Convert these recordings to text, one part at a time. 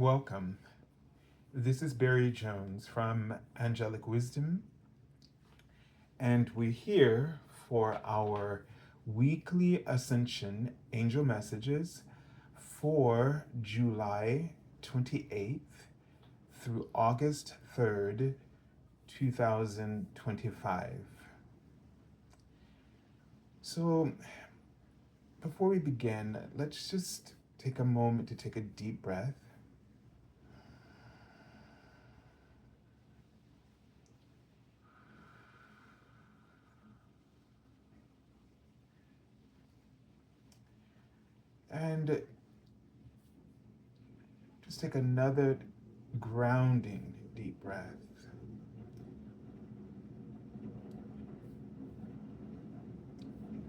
Welcome. This is Barry Jones from Angelic Wisdom, and we're here for our weekly Ascension angel messages for July 28th through August 3rd, 2025. So, before we begin, let's just take a moment to take a deep breath. And just take another grounding deep breath.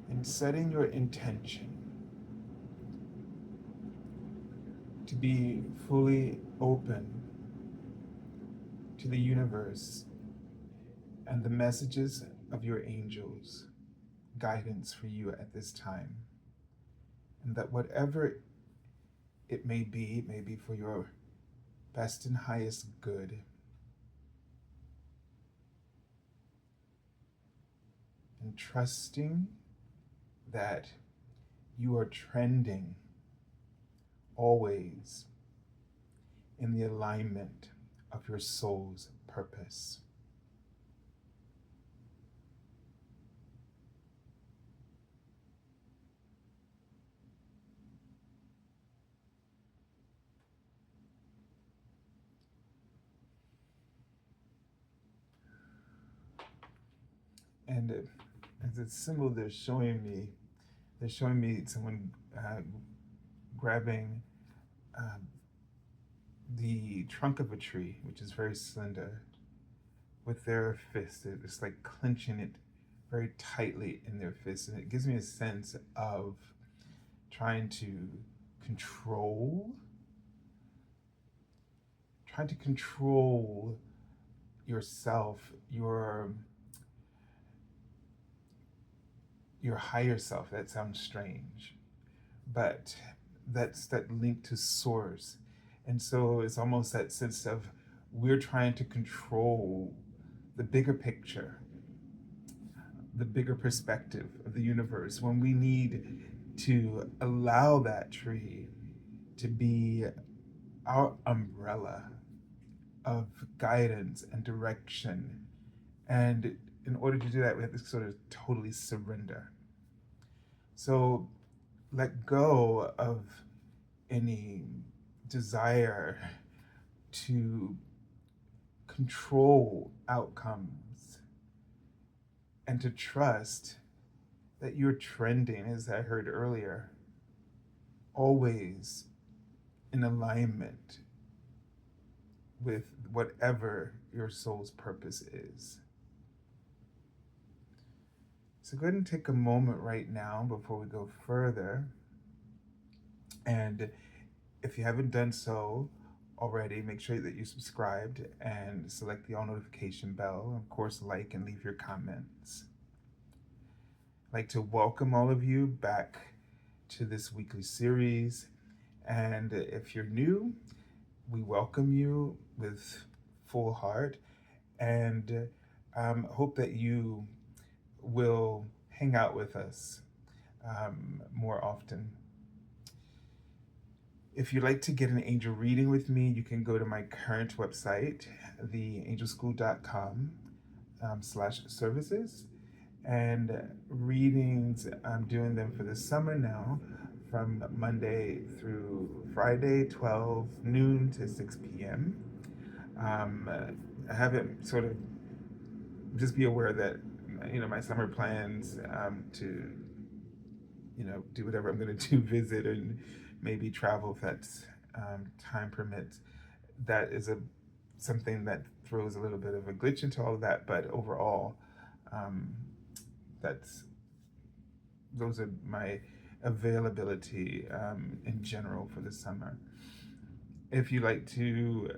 And setting your intention to be fully open to the universe and the messages of your angels' guidance for you at this time. And that whatever it may be for your best and highest good. And trusting that you are trending always in the alignment of your soul's purpose. And as a symbol, they're showing me someone grabbing the trunk of a tree, which is very slender, with their fist. They're just like clenching it very tightly in their fist. And it gives me a sense of trying to control yourself, your higher self. That sounds strange, but that's that link to source. And so it's almost that sense of we're trying to control the bigger picture, the bigger perspective of the universe, when we need to allow that tree to be our umbrella of guidance and direction. And in order to do that, we have to sort of totally surrender. So let go of any desire to control outcomes and to trust that you're trending, as I heard earlier, always in alignment with whatever your soul's purpose is. So go ahead and take a moment right now before we go further. And if you haven't done so already, make sure that you subscribed and select the all notification bell. Of course, like and leave your comments. I'd like to welcome all of you back to this weekly series. And if you're new, we welcome you with full heart and hope that you will hang out with us more often. If you'd like to get an angel reading with me, you can go to my current website, theangelschool.com/services. And readings, I'm doing them for the summer now, from Monday through Friday, 12 noon to 6 p.m. I haven't sort of, just be aware that, my summer plans to, do whatever I'm going to do, visit and maybe travel if that's time permits. That is something that throws a little bit of a glitch into all of that, but overall, those are my availability in general for the summer. If you'd like to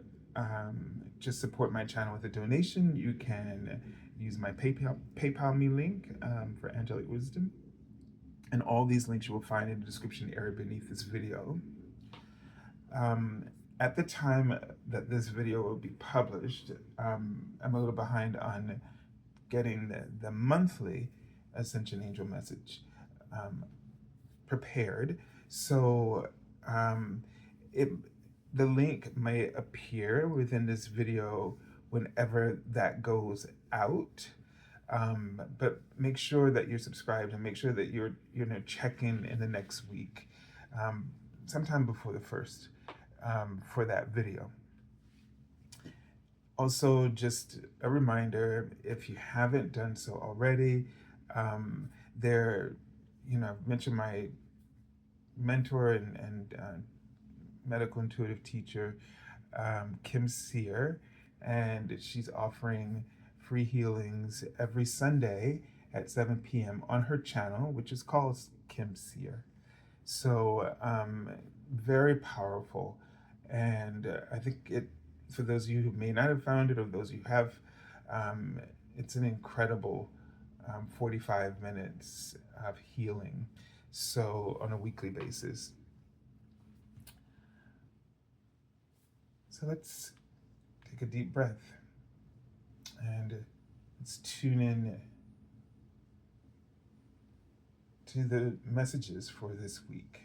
just support my channel with a donation, you can use my PayPal me link for Angelic Wisdom. And all these links you will find in the description area beneath this video. At the time that this video will be published, I'm a little behind on getting the monthly Ascension Angel message um, prepared. So um, it, the link may appear within this video whenever that goes out. But make sure that you're subscribed and make sure that you're checking in the next week, um, sometime before the first, for that video. Also, just a reminder, if you haven't done so already, there, I've mentioned my mentor and medical intuitive teacher, Kim Sear, and she's offering free healings every Sunday at 7 p.m. on her channel, which is called Kim Sear. So, very powerful. And I think for those of you who may not have found it, or those who have, um, it's an incredible 45 minutes of healing. So, on a weekly basis. So, let's take a deep breath and let's tune in to the messages for this week.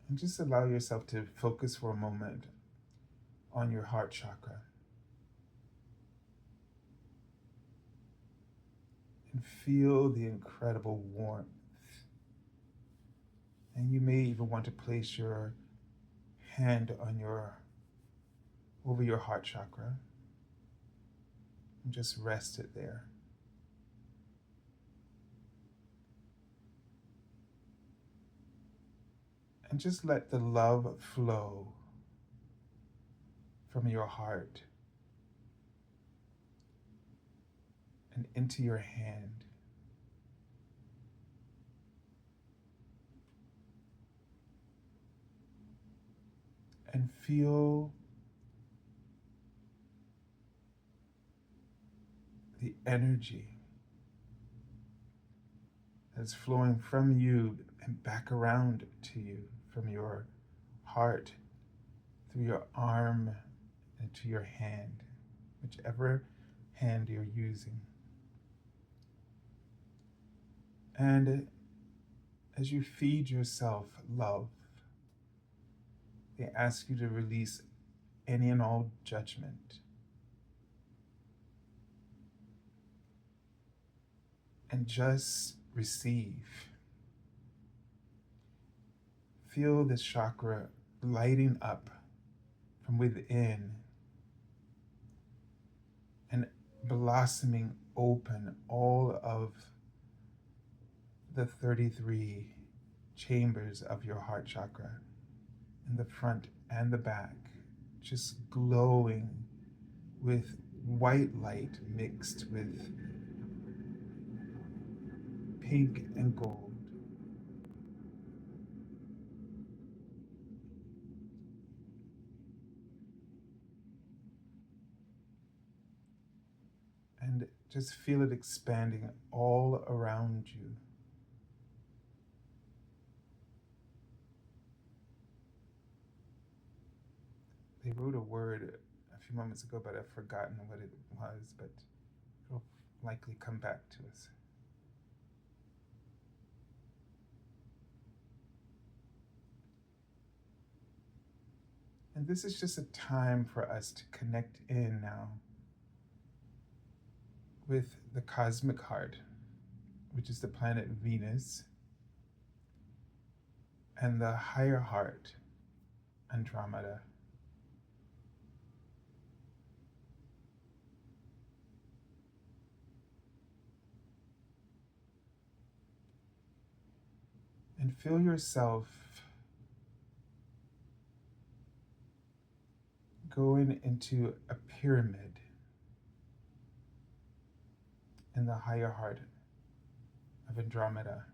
And just allow yourself to focus for a moment on your heart chakra and feel the incredible warmth. And you may even want to place your hand over your heart chakra and just rest it there. And just let the love flow from your heart and into your hand. And feel the energy that's flowing from you and back around to you, from your heart, through your arm, and to your hand, whichever hand you're using. And as you feed yourself love, they ask you to release any and all judgment. And just receive. Feel this chakra lighting up from within and blossoming open all of the 33 chambers of your heart chakra, in the front and the back, just glowing with white light mixed with pink and gold. And just feel it expanding all around you. They wrote a word a few moments ago, but I've forgotten what it was, but it'll likely come back to us. And this is just a time for us to connect in now with the cosmic heart, which is the planet Venus, and the higher heart, Andromeda. And feel yourself going into a pyramid in the higher heart of Andromeda.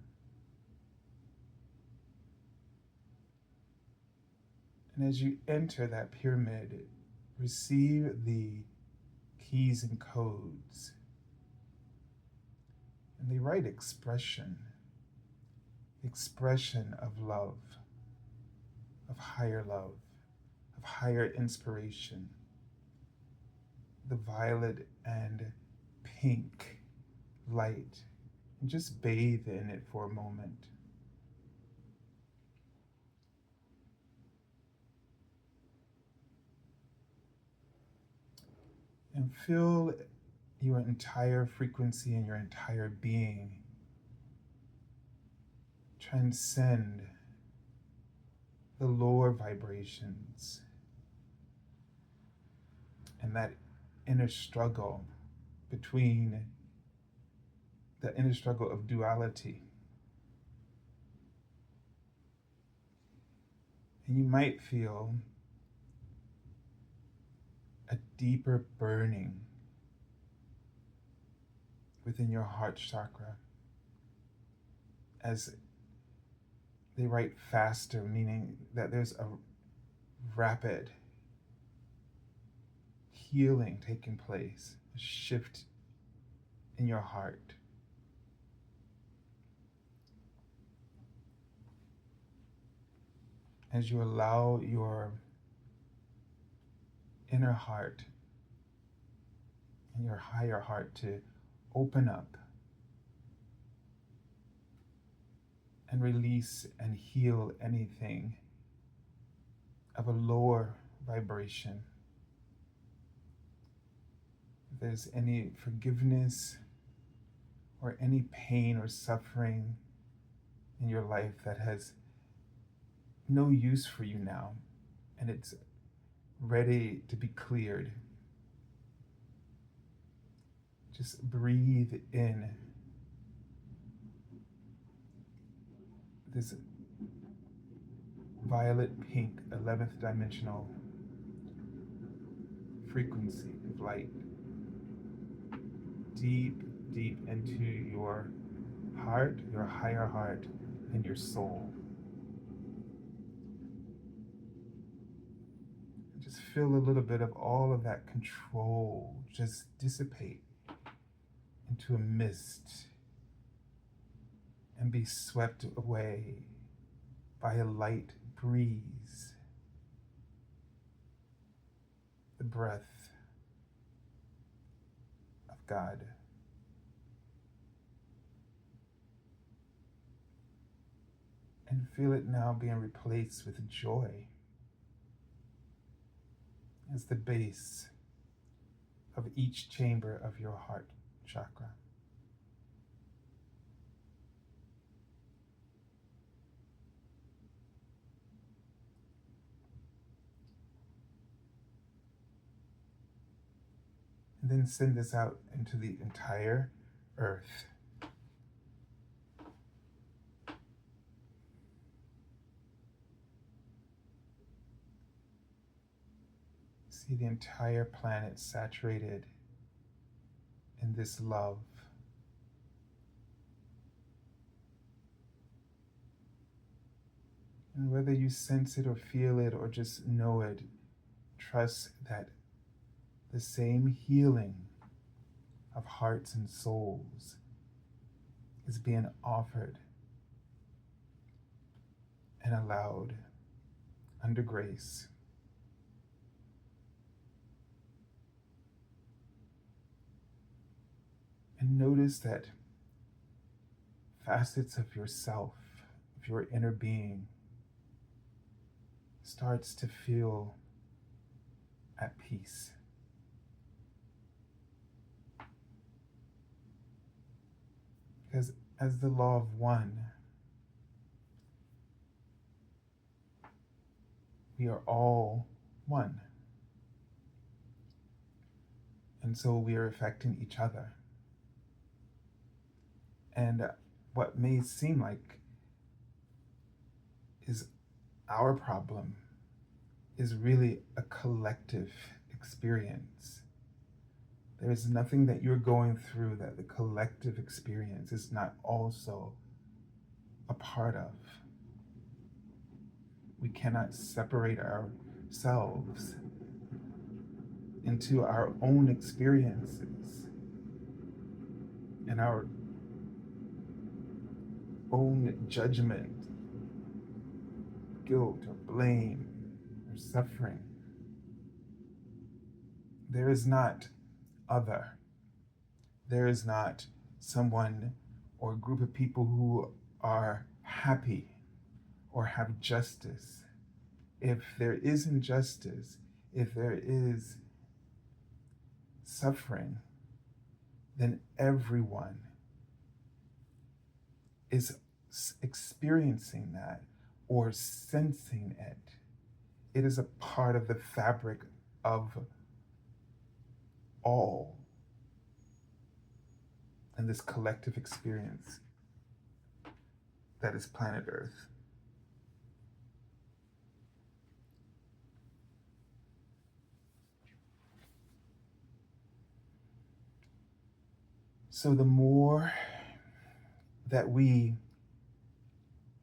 And as you enter that pyramid, receive the keys and codes, and they write expression of love, of higher love, of higher inspiration, the violet and pink light, and just bathe in it for a moment. And feel your entire frequency and your entire being transcend the lower vibrations and that inner struggle between the inner struggle of duality. And you might feel a deeper burning within your heart chakra as they write faster, meaning that there's a rapid healing taking place, a shift in your heart. As you allow your inner heart and your higher heart to open up and release and heal anything of a lower vibration. If there's any forgiveness or any pain or suffering in your life that has no use for you now, and it's ready to be cleared, just breathe in this violet pink 11th dimensional frequency of light deep into your heart, your higher heart, and your soul. Just feel a little bit of all of that control just dissipate into a mist and be swept away by a light breeze, the breath of God. And feel it now being replaced with joy as the base of each chamber of your heart chakra. And then send this out into the entire earth. See the entire planet saturated in this love. And whether you sense it or feel it or just know it, trust that the same healing of hearts and souls is being offered and allowed under grace. And notice that facets of yourself, of your inner being, starts to feel at peace. Because as the law of one, we are all one. And so we are affecting each other. And what may seem like is our problem is really a collective experience. There is nothing that you're going through that the collective experience is not also a part of. We cannot separate ourselves into our own experiences and our own judgment, guilt, or blame, or suffering. There is not other. There is not someone or a group of people who are happy or have justice. If there is injustice, if there is suffering, then everyone is experiencing that or sensing it. It is a part of the fabric of all in this collective experience that is planet Earth. So the more that we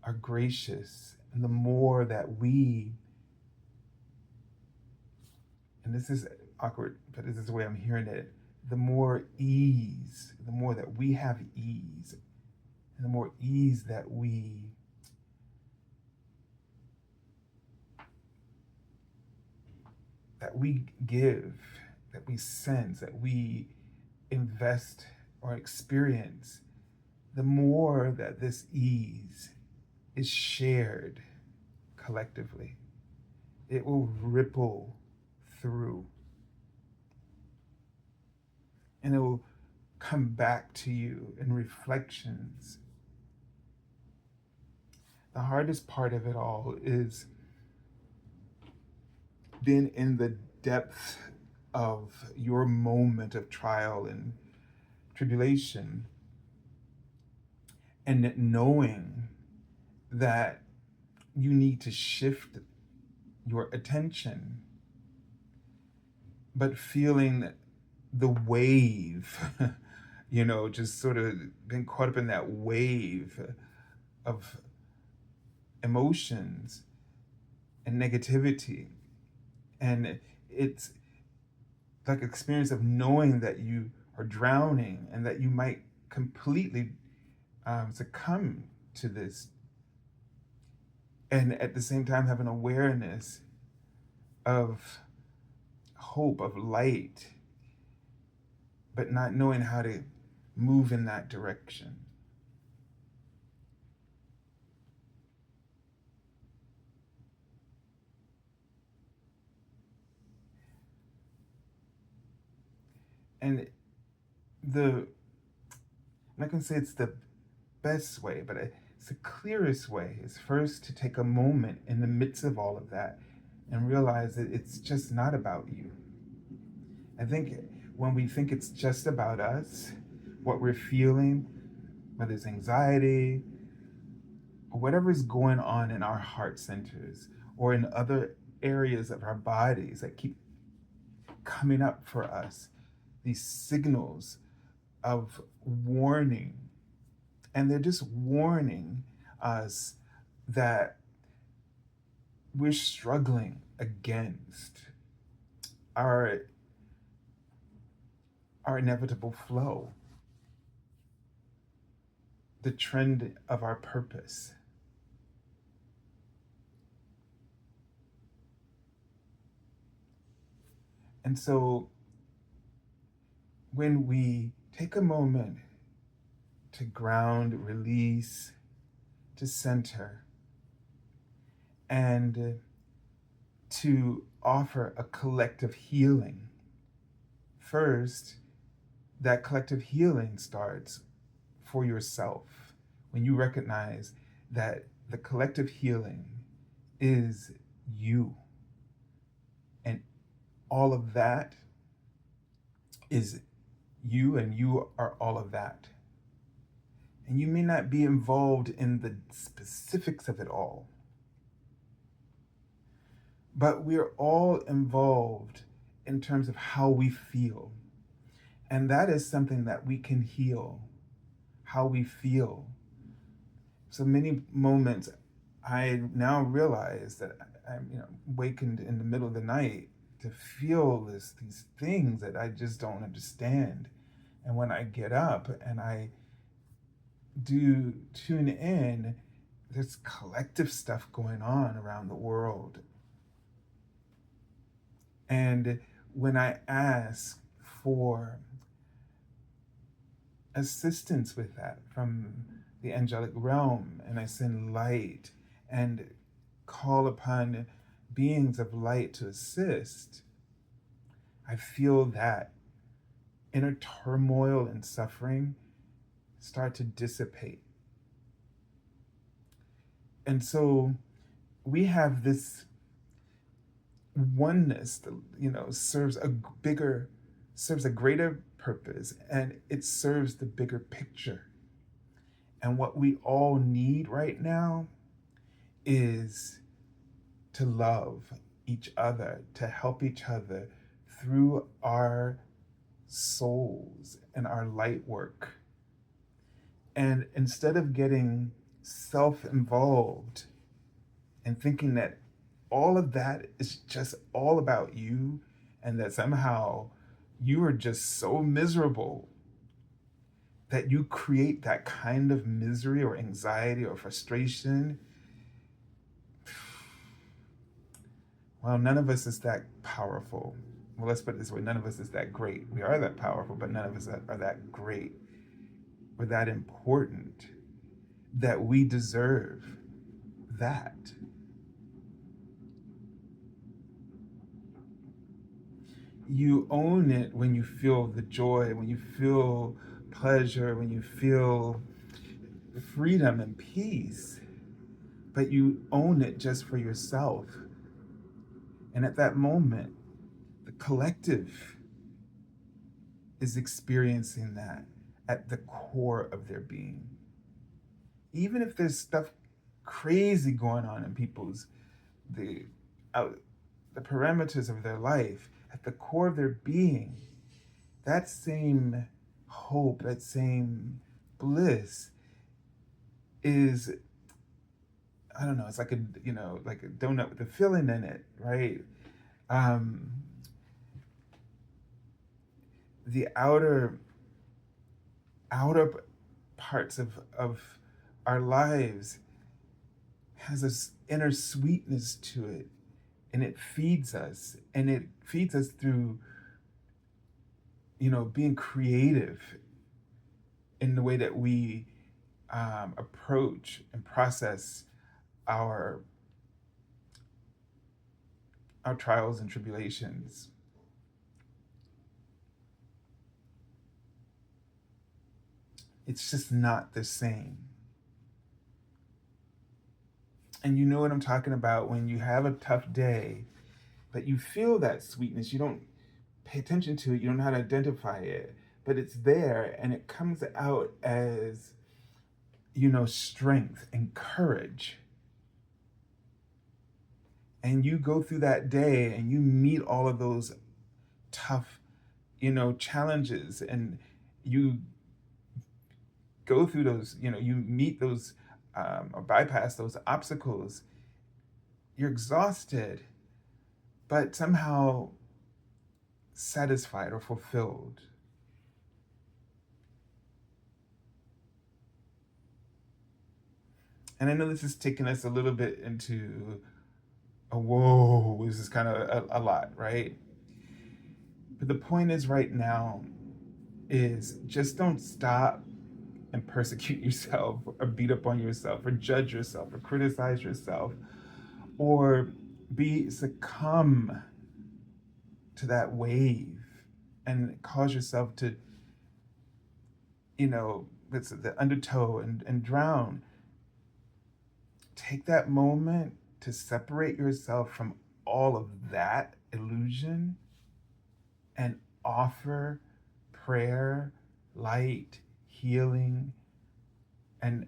are gracious, and the more that we, and this is awkward, but this is the way I'm hearing it, the more ease, the more that we have ease, and the more ease that we give, that we sense, that we invest or experience, the more that this ease is shared collectively, it will ripple through. And it will come back to you in reflections. The hardest part of it all is being in the depth of your moment of trial and tribulation, and knowing that you need to shift your attention, but feeling the wave, just sort of being caught up in that wave of emotions and negativity. And it's like experience of knowing that you are drowning and that you might completely succumb to this. And at the same time, have an awareness of hope, of light, but not knowing how to move in that direction. And I'm not going to say it's the best way, but it's the clearest way is first to take a moment in the midst of all of that and realize that it's just not about you. I think when we think it's just about us, what we're feeling, whether it's anxiety or whatever is going on in our heart centers or in other areas of our bodies that keep coming up for us, these signals of warning. And they're just warning us that we're struggling against our inevitable flow, the trend of our purpose. And so when we take a moment to ground, release, to center, and to offer a collective healing, first, that collective healing starts for yourself when you recognize that the collective healing is you. And all of that is you, and you are all of that. And you may not be involved in the specifics of it all, but we're all involved in terms of how we feel. And that is something that we can heal, how we feel. So many moments I now realize that I'm awakened in the middle of the night to feel these things that I just don't understand. And when I get up and I do tune in, there's collective stuff going on around the world. And when I ask for assistance with that from the angelic realm, and I send light and call upon beings of light to assist, I feel that inner turmoil and suffering start to dissipate. And so we have this oneness that, serves a greater purpose, and it serves the bigger picture. And what we all need right now is to love each other, to help each other through our souls and our light work. And instead of getting self-involved and thinking that all of that is just all about you, and that somehow you are just so miserable that you create that kind of misery or anxiety or frustration. Well, none of us is that powerful. Well, let's put it this way, none of us is that great. We are that powerful, but none of us are that great or that important that we deserve that. You own it when you feel the joy, when you feel pleasure, when you feel freedom and peace, but you own it just for yourself. And at that moment, the collective is experiencing that at the core of their being. Even if there's stuff crazy going on in people's the parameters of their life, at the core of their being, that same hope, that same bliss is, I don't know, it's like like a donut with a filling in it, right? The outer parts of our lives has this inner sweetness to it, and it feeds us through being creative in the way that we approach and process our trials and tribulations. It's just not the same. And you know what I'm talking about when you have a tough day, but you feel that sweetness. You don't pay attention to it. You don't know how to identify it, but it's there, and it comes out as, strength and courage. And you go through that day and you meet all of those tough, challenges, and you go through those, you meet those or bypass those obstacles. You're exhausted, but somehow satisfied or fulfilled. And I know this is taking us a little bit into whoa, this is kind of a lot, right? But the point is right now is just don't stop and persecute yourself or beat up on yourself or judge yourself or criticize yourself or succumb to that wave and cause yourself to, it's the undertow and drown. Take that moment to separate yourself from all of that illusion and offer prayer, light, healing, and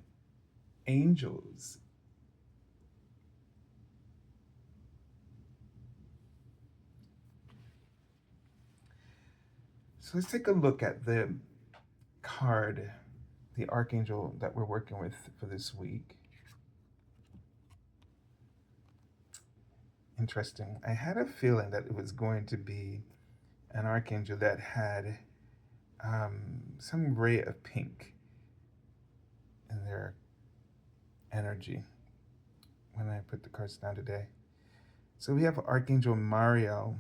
angels. So let's take a look at the card, the Archangel that we're working with for this week. interesting. I had a feeling that it was going to be an archangel that had some ray of pink in their energy when I put the cards down today. So we have Archangel Mariel.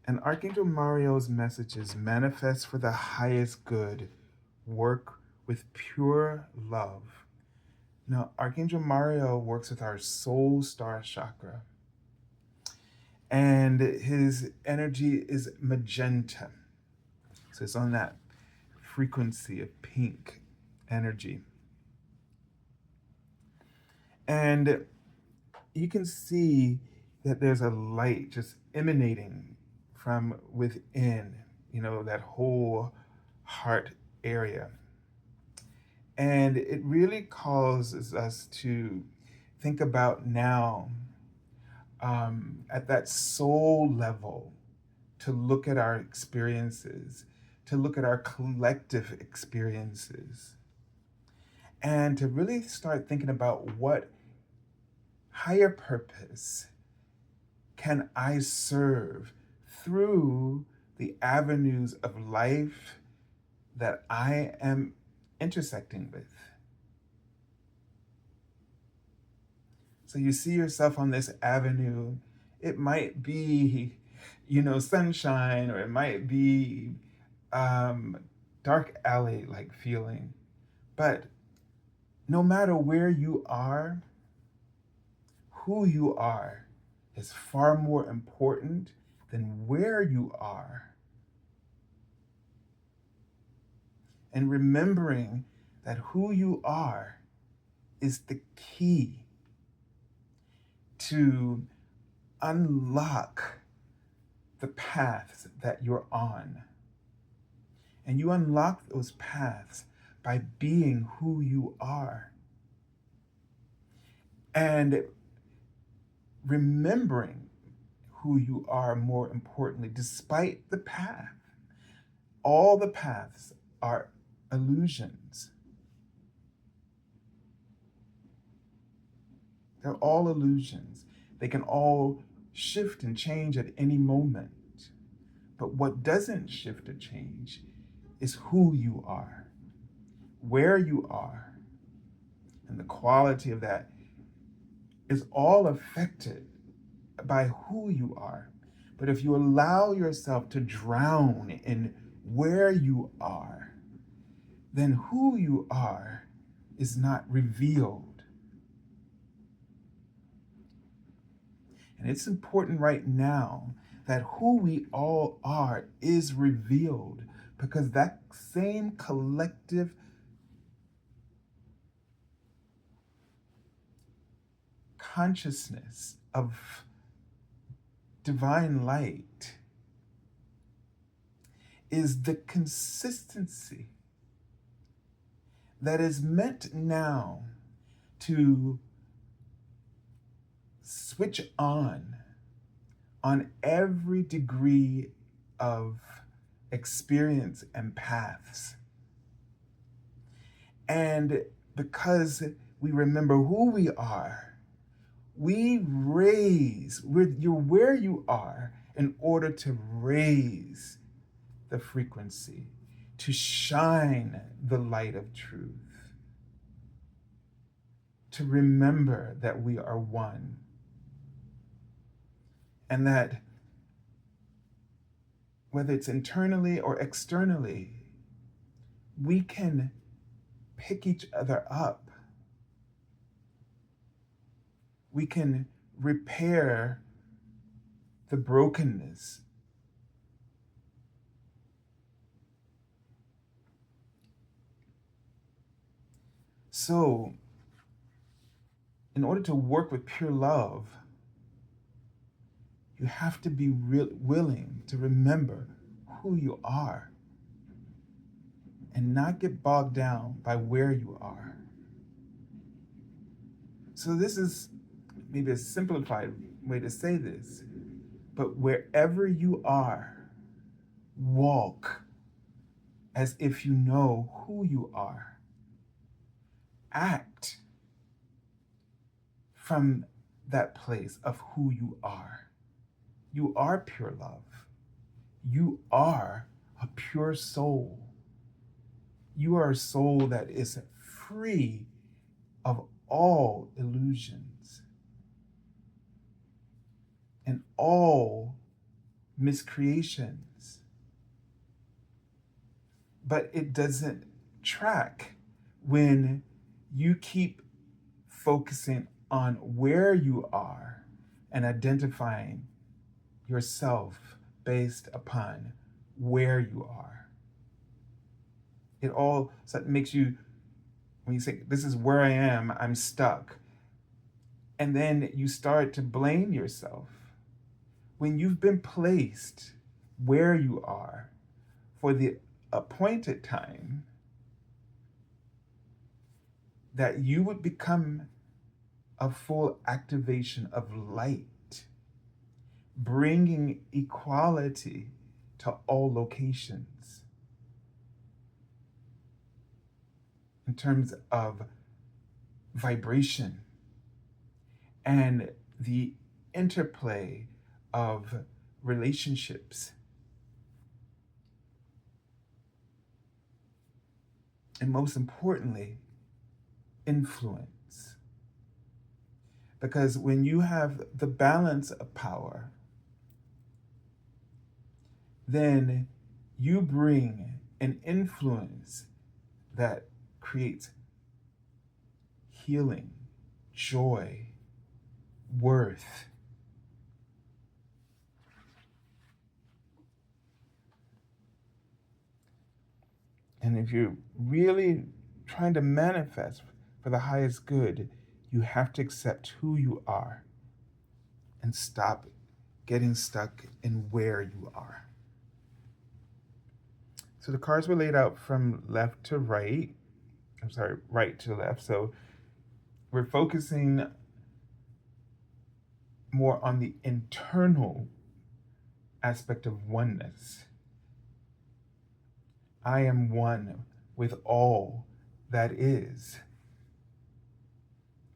And Archangel Mariel's message is manifest for the highest good, work with pure love. Now, Archangel Mariel works with our soul star chakra, and his energy is magenta. So it's on that frequency of pink energy. And you can see that there's a light just emanating from within, that whole heart area. And it really causes us to think about now, at that soul level, to look at our experiences, to look at our collective experiences, and to really start thinking about what higher purpose can I serve through the avenues of life that I am intersecting with. So you see yourself on this avenue. It might be, sunshine, or it might be dark alley like feeling. But no matter where you are, who you are is far more important than where you are. And remembering that who you are is the key to unlock the paths that you're on. And you unlock those paths by being who you are. And remembering who you are, more importantly, despite the path. All the paths are illusions. They're all illusions. They can all shift and change at any moment. But what doesn't shift or change is who you are, where you are, and the quality of that is all affected by who you are. But if you allow yourself to drown in where you are, then who you are is not revealed. And it's important right now that who we all are is revealed, because that same collective consciousness of divine light is the consistency that is meant now to switch on every degree of experience and paths. And because we remember who we are, you're where you are in order to raise the frequency, to shine the light of truth, to remember that we are one, and that whether it's internally or externally, we can pick each other up. We can repair the brokenness. So, in order to work with pure love, you have to be willing to remember who you are and not get bogged down by where you are. So this is maybe a simplified way to say this, but wherever you are, walk as if you know who you are. Act from that place of who you are. You are pure love. You are a pure soul. You are a soul that is free of all illusions and all miscreations. But it doesn't track when you keep focusing on where you are and identifying yourself based upon where you are. It all so it makes you, when you say, this is where I am, I'm stuck. And then you start to blame yourself when you've been placed where you are for the appointed time that you would become a full activation of light, bringing equality to all locations in terms of vibration and the interplay of relationships. And most importantly, influence. Because when you have the balance of power, then you bring an influence that creates healing, joy, worth. And if you're really trying to manifest for the highest good, you have to accept who you are and stop getting stuck in where you are. So the cards were laid out from left to right. Right to left. So we're focusing more on the internal aspect of oneness. I am one with all that is,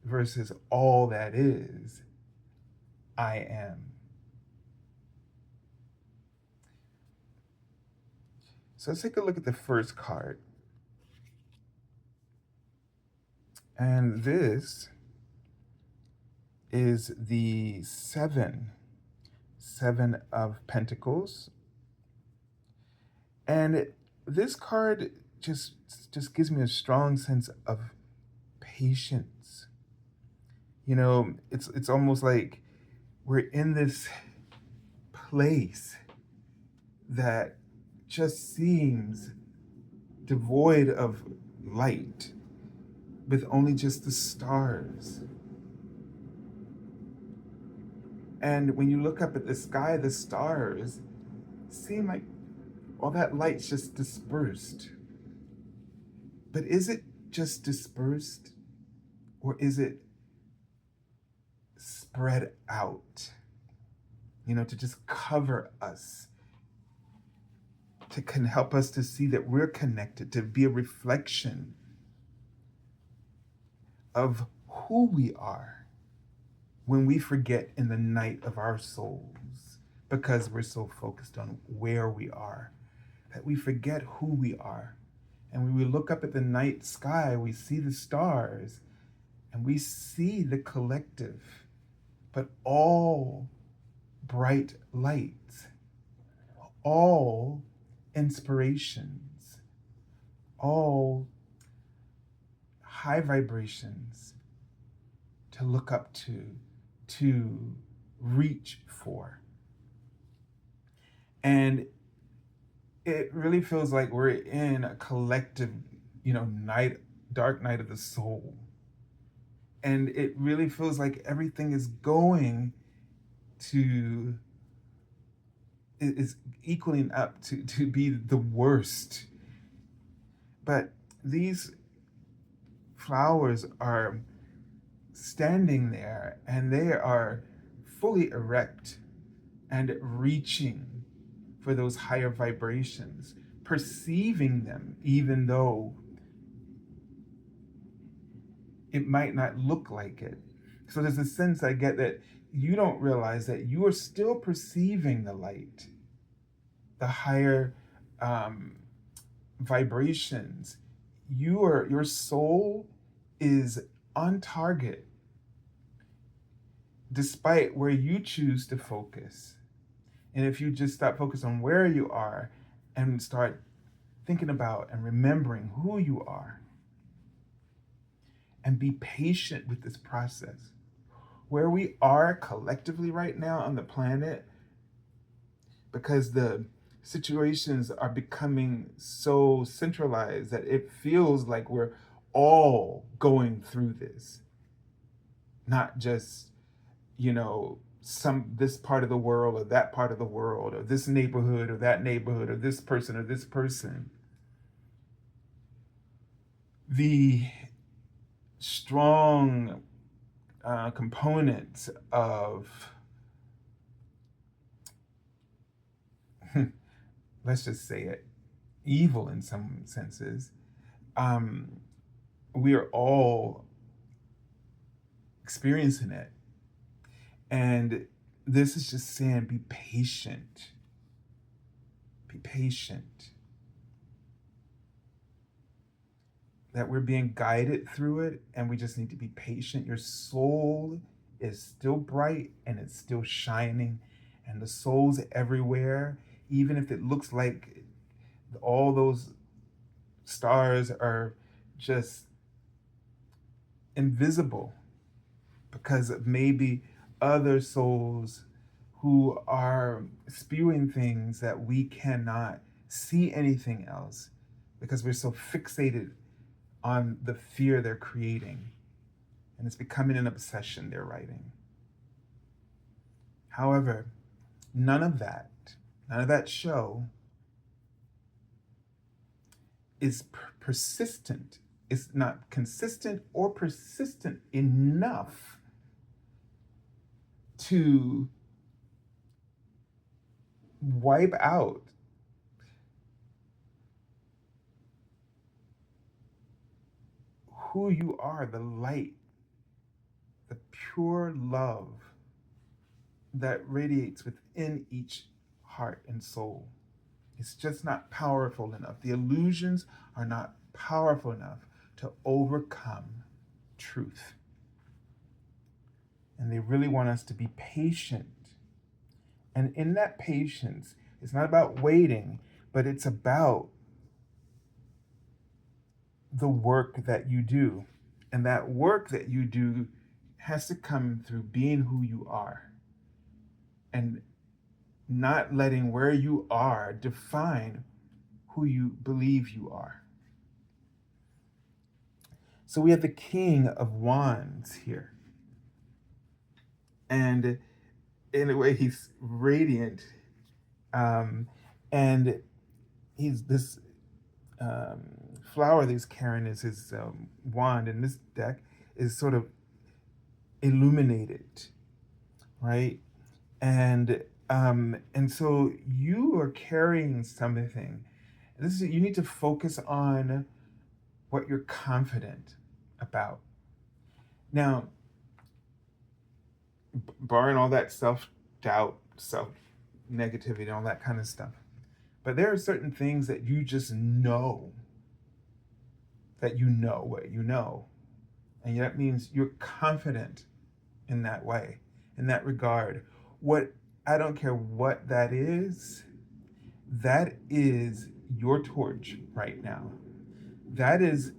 versus all that is, I am. So let's take a look at the first card. And this is the Seven of Pentacles. And this card just gives me a strong sense of patience. You know, it's almost like we're in this place that just seems devoid of light, with only just the stars. And when you look up at the sky, the stars seem like all that light's just dispersed. But is it just dispersed, or is it spread out? You know, to just cover us, can help us to see that we're connected, to be a reflection of who we are when we forget in the night of our souls, because we're so focused on where we are, that we forget who we are. And when we look up at the night sky, we see the stars and we see the collective, but all bright lights, all inspirations, all high vibrations to look up to reach for. And it really feels like we're in a collective, dark night of the soul. And it really feels like everything is going to, is equaling up to be the worst. But these flowers are standing there and they are fully erect and reaching for those higher vibrations, perceiving them, even though it might not look like it. So there's a sense I get that you don't realize that you are still perceiving the light, the higher um, vibrations. Your soul is on target despite where you choose to focus. And if you just stop focus on where you are and start thinking about and remembering who you are and be patient with this process. Where we are collectively right now on the planet, because the situations are becoming so centralized that it feels like we're all going through this, not just, some this part of the world or that part of the world or this neighborhood or that neighborhood or this person or this person. The strong components of let's just say it, evil in some senses, we are all experiencing it. And this is just saying, be patient. Be patient. That we're being guided through it, and we just need to be patient. Your soul is still bright and it's still shining, and the soul's everywhere, even if it looks like all those stars are just invisible because of maybe other souls who are spewing things that we cannot see anything else because we're so fixated on the fear they're creating, and it's becoming an obsession they're writing. However, none of that show is persistent. It's not consistent or persistent enough to wipe out who you are, the light, the pure love that radiates within each heart and soul. It's just not powerful enough. The illusions are not powerful enough to overcome truth. And they really want us to be patient. And in that patience, it's not about waiting, but it's about the work that you do. And that work that you do has to come through being who you are and not letting where you are define who you believe you are. So we have the King of Wands here. And in a way, he's radiant. And he's this flower that he's carrying is his wand, and this deck is sort of illuminated, right? And so you are carrying something. You need to focus on what you're confident about. Now, barring all that self-doubt, self-negativity, all that kind of stuff. But there are certain things that you just know that you know what you know. And that means you're confident in that way, in that regard. I don't care what that is your torch right now. That is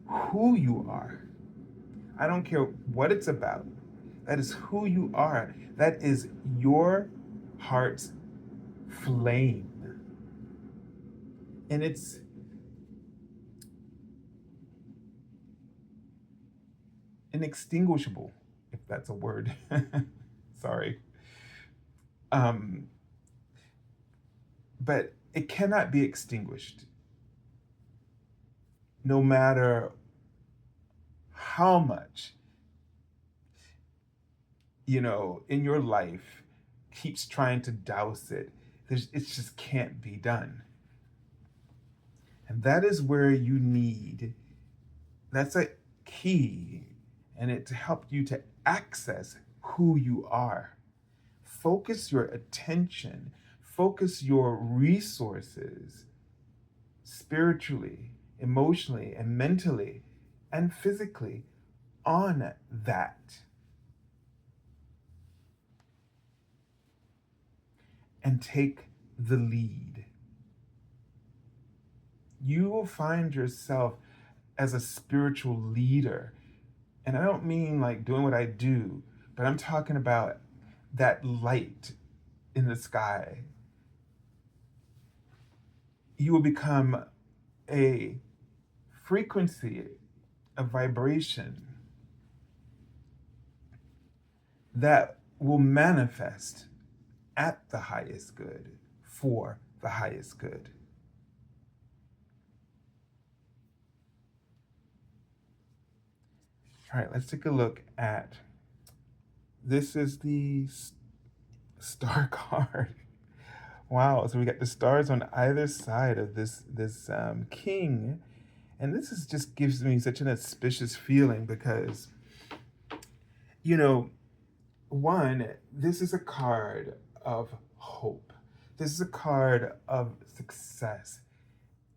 who you are. I don't care what it's about. That is who you are. That is your heart's flame. And it's inextinguishable, if that's a word. Sorry. But it cannot be extinguished, no matter how much, in your life keeps trying to douse it. It just can't be done. And that is where that's a key. and it helped you to access who you are. Focus your attention, focus your resources spiritually, emotionally, and mentally, and physically on that. And take the lead. You will find yourself as a spiritual leader. And I don't mean like doing what I do, but I'm talking about that light in the sky. You will become a frequency, a vibration that will manifest at the highest good for the highest good. All right, let's take a look at this. Is the star card. Wow, so we got the stars on either side of this king, and this is just gives me such an auspicious feeling because, you know, one, this is a card of hope. This is a card of success,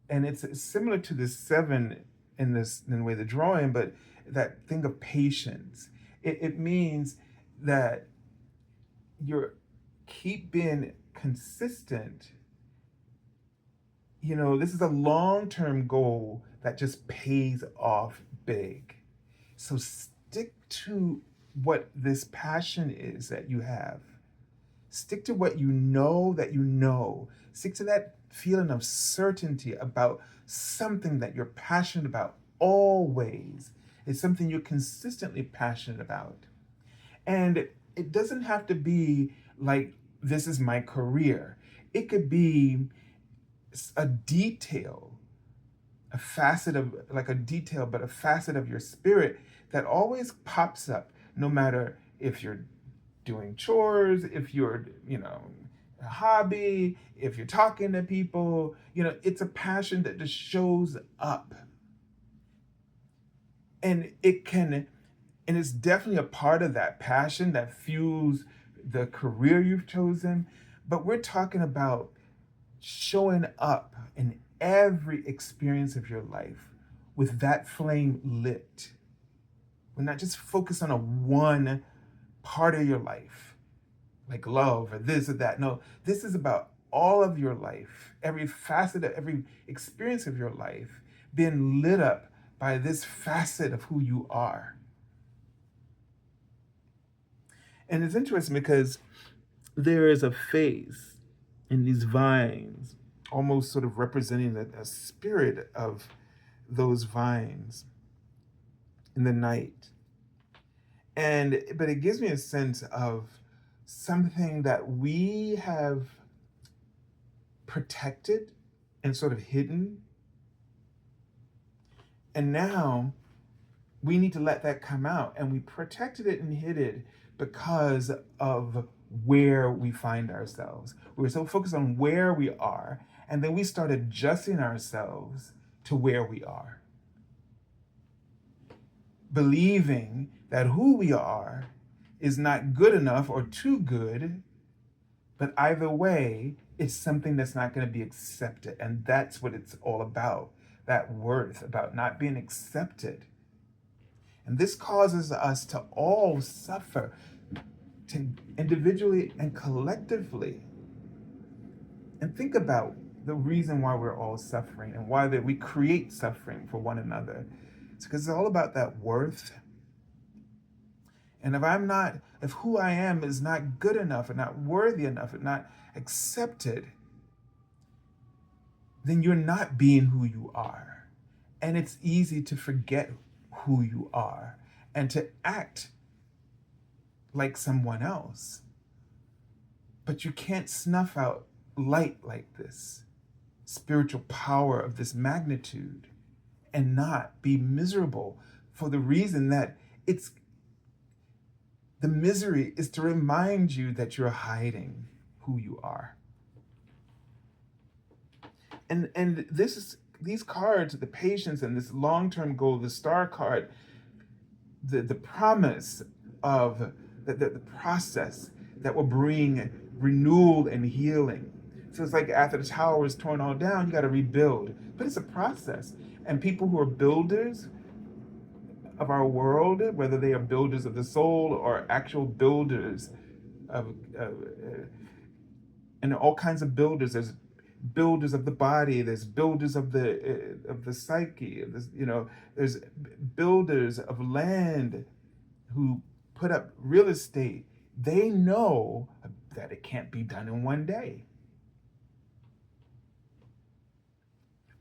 and it's similar to the seven in the way the drawing, but that thing of patience. It means that you're keep being consistent. You know, this is a long-term goal that just pays off big. So stick to what this passion is that you have. Stick to what you know that you know. Stick to that feeling of certainty about something that you're passionate about always. It's something you're consistently passionate about. And it doesn't have to be like, this is my career. It could be a detail, a facet of, like a detail, but a facet of your spirit that always pops up, no matter if you're doing chores, if you're, a hobby, if you're talking to people, it's a passion that just shows up. And it's definitely a part of that passion that fuels the career you've chosen. But we're talking about showing up in every experience of your life with that flame lit. We're not just focused on a one part of your life, like love or this or that. No, this is about all of your life, every facet of every experience of your life being lit up by this facet of who you are. And it's interesting because there is a face in these vines, almost sort of representing a spirit of those vines in the night. But it gives me a sense of something that we have protected and sort of hidden. And now we need to let that come out. And we protected it and hid it because of where we find ourselves. We were so focused on where we are, and then we start adjusting ourselves to where we are, believing that who we are is not good enough or too good, but either way, it's something that's not going to be accepted. And that's what it's all about, that worth, about not being accepted. And this causes us to all suffer, to individually and collectively. And think about the reason why we're all suffering and why that we create suffering for one another. It's because it's all about that worth. And if who I am is not good enough and not worthy enough and not accepted, then you're not being who you are. And it's easy to forget who you are and to act like someone else. But you can't snuff out light like this, spiritual power of this magnitude, and not be miserable for the reason that the misery is to remind you that you're hiding who you are. And these cards, the patience and this long-term goal, the star card, the promise of the process that will bring renewal and healing. So it's like after the tower is torn all down, you got to rebuild. But it's a process. And people who are builders of our world, whether they are builders of the soul or actual builders of and all kinds of builders. There's builders of the body. There's builders of the psyche. There's, there's builders of land who put up real estate. They know that it can't be done in one day.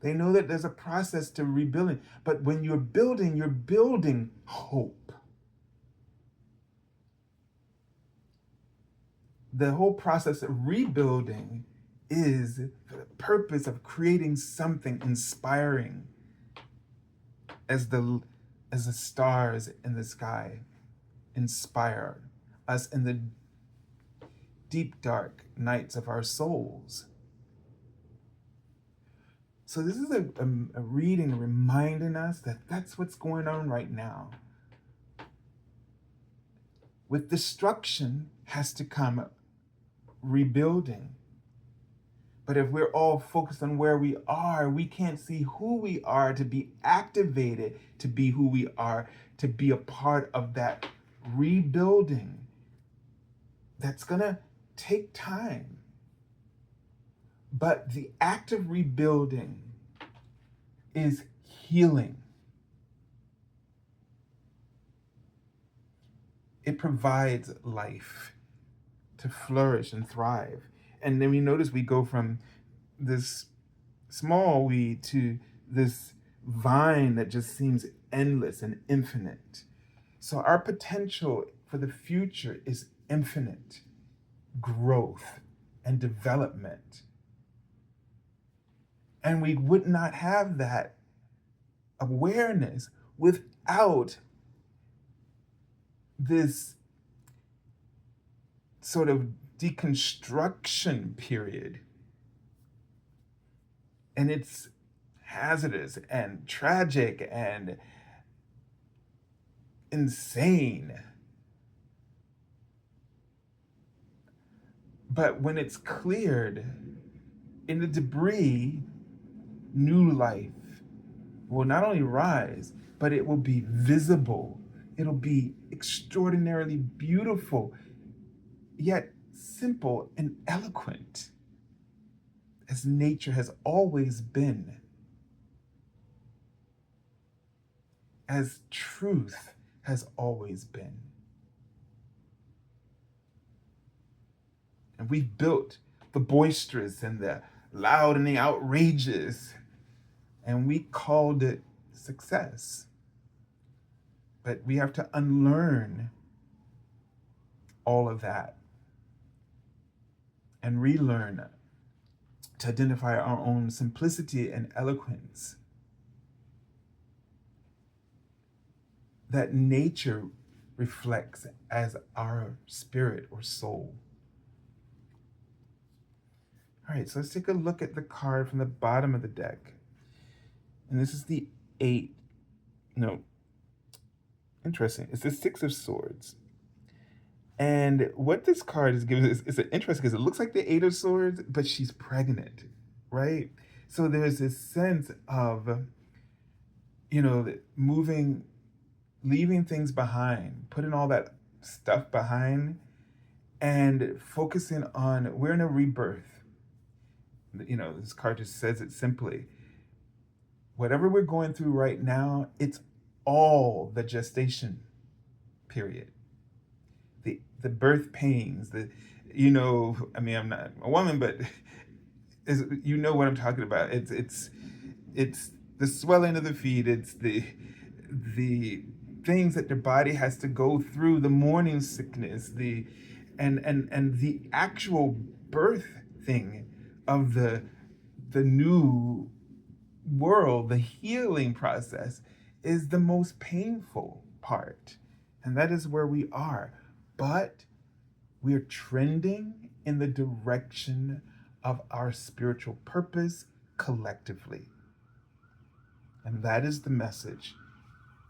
They know that there's a process to rebuilding. But when you're building hope. The whole process of rebuilding is for the purpose of creating something inspiring as the stars in the sky inspire us in the deep dark nights of our souls. So this is a reading reminding us that that's what's going on right now. With destruction has to come rebuilding. But if we're all focused on where we are, we can't see who we are to be activated to be who we are, to be a part of that rebuilding. That's going to take time. But the act of rebuilding is healing. It provides life to flourish and thrive. And then we notice we go from this small weed to this vine that just seems endless and infinite. So our potential for the future is infinite growth and development. And we would not have that awareness without this sort of deconstruction period. And it's hazardous and tragic and insane. But when it's cleared, in the debris, new life will not only rise, but it will be visible. It'll be extraordinarily beautiful, yet simple and eloquent, as nature has always been, as truth has always been. And we've built the boisterous and the loud and the outrageous, and we called it success. But we have to unlearn all of that and relearn to identify our own simplicity and eloquence that nature reflects as our spirit or soul. All right, so let's take a look at the card from the bottom of the deck. And this is the interesting. It's the Six of Swords. And what this card is giving is interesting because it looks like the Eight of Swords, but she's pregnant, right? So there's this sense of, moving, leaving things behind, putting all that stuff behind, and focusing on, we're in a rebirth. This card just says it simply. Whatever we're going through right now, it's all the gestation period. The birth pains, I'm not a woman, but you know what I'm talking about. It's the swelling of the feet. It's the things that the body has to go through, the morning sickness, and the actual birth thing of the new world, the healing process is the most painful part. And that is where we are. But we're trending in the direction of our spiritual purpose collectively. And that is the message.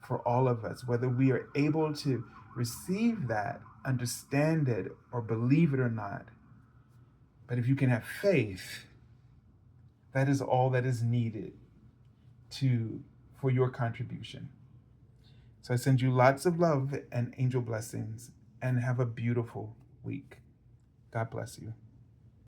for all of us, whether we are able to receive that, understand it, or believe it or not. But if you can have faith, that is all that is needed for your contribution. So I send you lots of love and angel blessings, and have a beautiful week. God bless you.